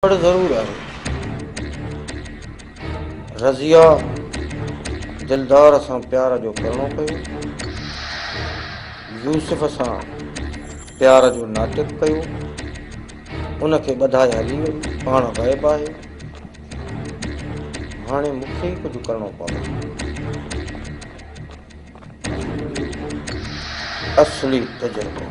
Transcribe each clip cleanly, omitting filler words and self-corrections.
पर ज़रूर आहे। रज़िया दिलदार सां प्यार जो करिणो पियो। यूसुफ सां प्यार जो नाटक कयो। उनखे ॿधाए हली वई, पाण ग़ाइब आहे। हाणे मूंखे ई कुझु करिणो पवंदो। असली तजुर्बो।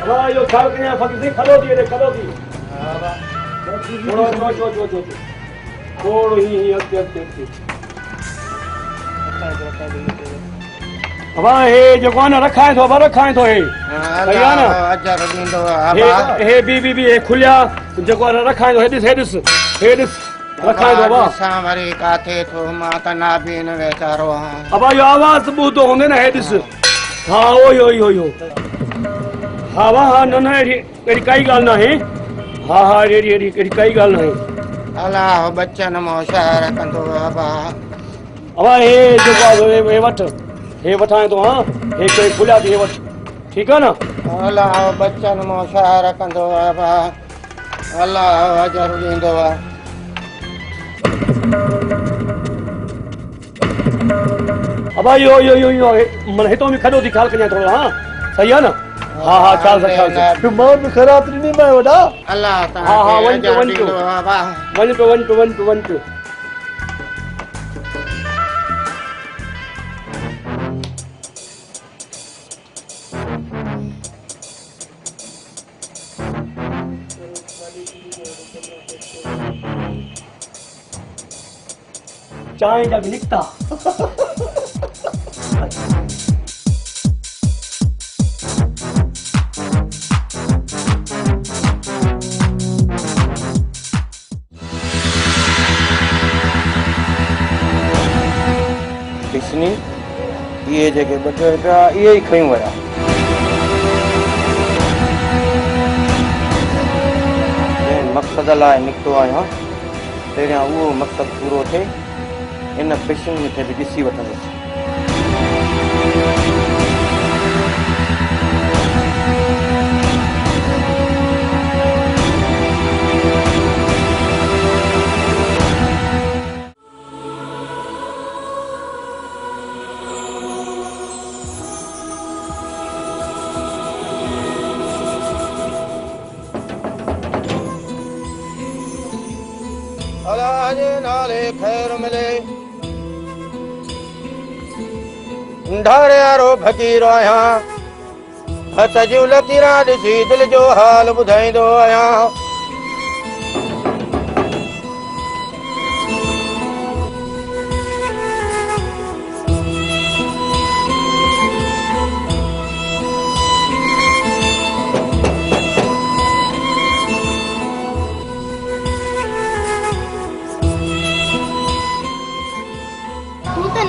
हाँ यो खाल के यहाँ फंसी खलो दी रे खलो दी थोड़ा चो थोड़ो ही अगते अब हे जो कोन रखा है तो हे भैया ना अजर दींदो आबा हे बी हे खुलिया जो कोन रखा है तो हे दिस रखा है तो सामरी काथे तो माता ना बीन वेचारो। अब यो आवाज बुधो होंदे ना हे दिस हाँ ओ हाँ हाँ न एड़ी काई गाल ना है। हाँ एड़ी काई गाल ना है। अल्लाह बच्चन मोशार कंदो बाबा। अब हे जो हे वठ हे वठाए तो हाँ हे कोई खुला दी हे वठ ठीक है ना। अल्लाह बच्चन मोशार कंदो बाबा। अल्लाह अजर दींदो। अब यो मन हे तो मी खडो दिखाल कन्या थोड़ा हाँ सही है ना। हाँ चाल तू मौत में खराब नहीं मैं वडा अल्लाह ताला हाँ वन पे चाय जब लिखता किसनी ये जगह बचे पिया ये ही खयूं वया। मक़सद लाइ निकितो आहियां पहिरियां उहो मक़सद पूरो थिए। इन पिशुनि खे बि ॾिसी वठंदुसि। अल्लाह जे नाले खैर मिले। ढारे वारो फ़क़ीर आहियां। हथ जूं लकीरां ॾिसी दिलि जो हाल ॿुधाईंदो आहियां।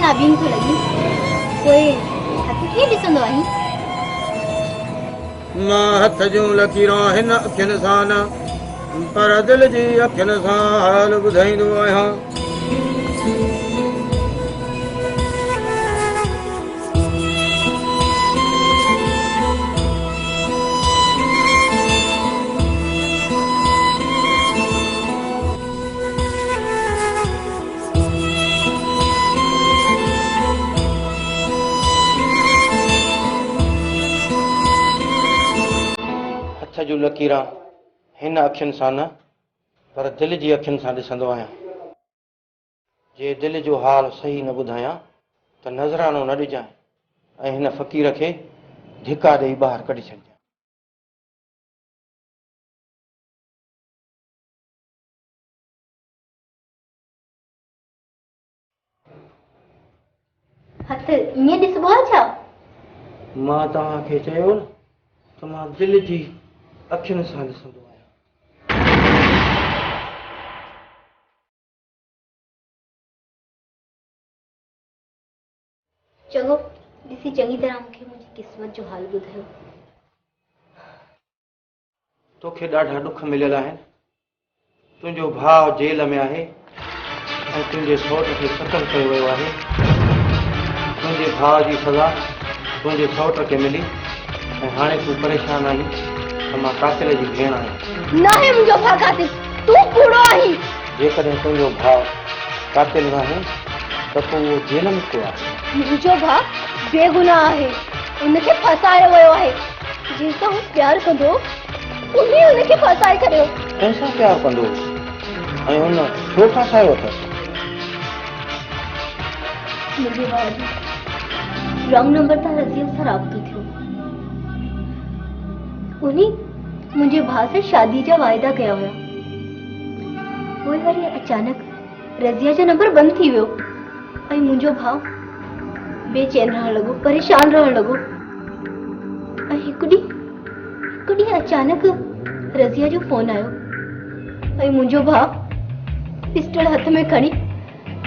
नाबिन तो लगी कोई हथ कीअं ॾिसंदो आहीं। मां हथ जूं लकीरां हिन अखियुनि सां न पर दिलि जी अखियुनि सां हाल ॿुधाईंदो आहियां। जूं लकीरां हिन अखियुनि सां न पर दिलि जी अखियुनि सां ॾिसंदो आहियां। जे दिलि जो हाल सही न ॿुधायां त नज़रानो न ॾिजांइ ऐं हिन फ़क़ीर खे धिका ॾेई ॿाहिरि कढी छॾिजांइ। हथ ईअं ॾिसबो आहे छा? मां तव्हांखे चयो न त मां दिलि जी अखियुनि सां ॾिसंदो आहियां। चङो, ॾिसी चङी तरह मूंखे मुंहिंजी क़िस्मत जो हाल ॿुधायो। तोखे ॾाढा ॾुख मिलियल आहिनि। तुंहिंजो भाउ जेल में आहे ऐं तुंहिंजे सौट खे क़त्ल कयो वियो आहे। तुंहिंजे भाउ जी सज़ा तुंहिंजे सौट खे मिली ऐं हाणे तूं परेशान आहीं त मां कातिल जी भेण आहियां। न आहे मुंहिंजो भाउ कातिल, तूं कूड़ो आहीं। जेकॾहिं तुंहिंजो भाउ कातिल न आहे त पोइ उहो जेल में छो आहे? मुंहिंजो भाउ बेगुनाह आहे, उनखे फसायो वियो आहे। जंहिंसां हू प्यार कंदो उन्ही उनखे फसाए छॾियो। कंहिंसां प्यार कंदो ऐं उन छो फसायो अथसि? मुंहिंजे भाउ जो रंग नंबर तां रज़िया सां राब्तो थियो। उन्ही मुंहिंजे भाउ सां शादी जा वाइदा कया हुया। पोइ वरी अचानक रज़िया जो नंबर बंदि थी वियो ऐं मुंहिंजो भाउ बेचैन रहण लॻो, परेशान रहण लॻो। ऐं हिकु ॾींहुं अचानक रज़िया जो फोन आयो ऐं मुंहिंजो भाउ पिस्टल हथ में खणी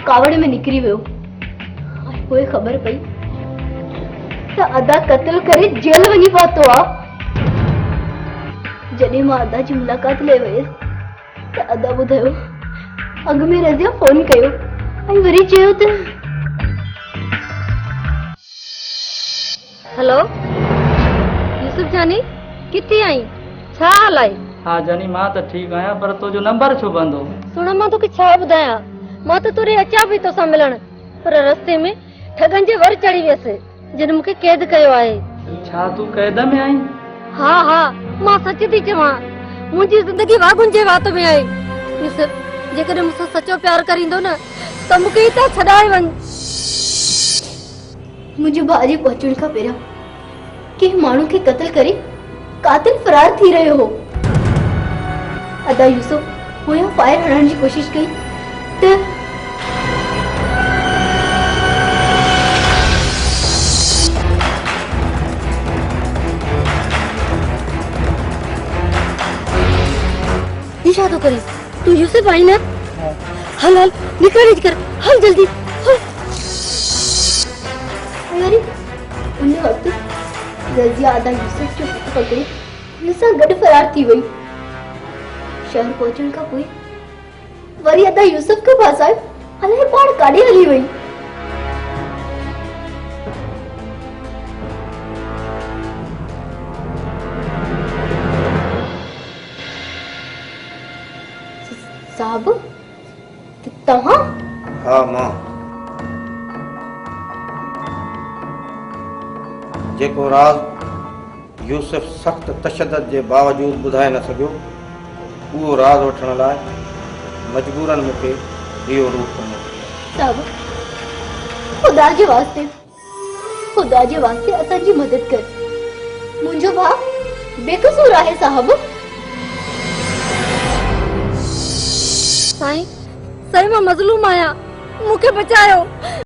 कावड़ में निकिरी वियो। ऐं पोइ ख़बर पई त अदा क़त्ल करे जेल वञी पहुतो आहे। जॾहिं मां अदा जी मुलाक़ात लाइ वयसि त अदा ॿुधायो अॻु में रज़िया फोन कयो ऐं वरी चयो त हेलो यूसुफ जानी, किथे आई? छा हाल आहे? हाँ जानी, मां त ठीक आहियां, पर तुंहिंजो नंबर छो बंदि हो? सुण, मां तोखे छा ॿुधायां। मां त तुरे अचां पई तोसां मिलण, पर रस्ते में ठगनि जे वर चढ़ी वियसि जिन मूंखे कैद कयो आहे। छा तूं कैद में आई? हा, मां सच थी चवां, मुंहिंजी ज़िंदगी वागुन जे वात में आहे। यूसुफ, जेकॾहिं मूंसां सचो प्यार करींदो न त मूंखे हितां छॾाए वञ। मुंहिंजे भाउ जे पहुचण खां पहिरियों कंहिं माण्हू खे क़त्ल करे कातिल फरार थी रहियो हो। अदा यूसुफ हुया फायर हणण जी कोशिश कई त छा तो करी? तू यूसुफ आई न? हल निकल कर, हल जल्दी हल। अरे उन वक्त रज़िया अदा यूसुफ जो हथ पकड़े हुन सां गॾु फरार थी वई। शहर पहुचण खां पोइ वरी अदा यूसुफ खे फसाए अलाए पाण काॾे हली वई। साहब, तव्हां? हा मां। जेको राज़ यूसुफ सख़्त तशद्दुद जे बावजूद ॿुधाए न सघियो, उहो राज़ वठण लाइ मजबूरन मूंखे इहो रूप करणो। साहब, खुदा जे वास्ते असांजी मदद कर। मुंहिंजो भाउ बेकसूर आहे साहब। साईं, मां मज़लूम आहियां, मूंखे बचायो।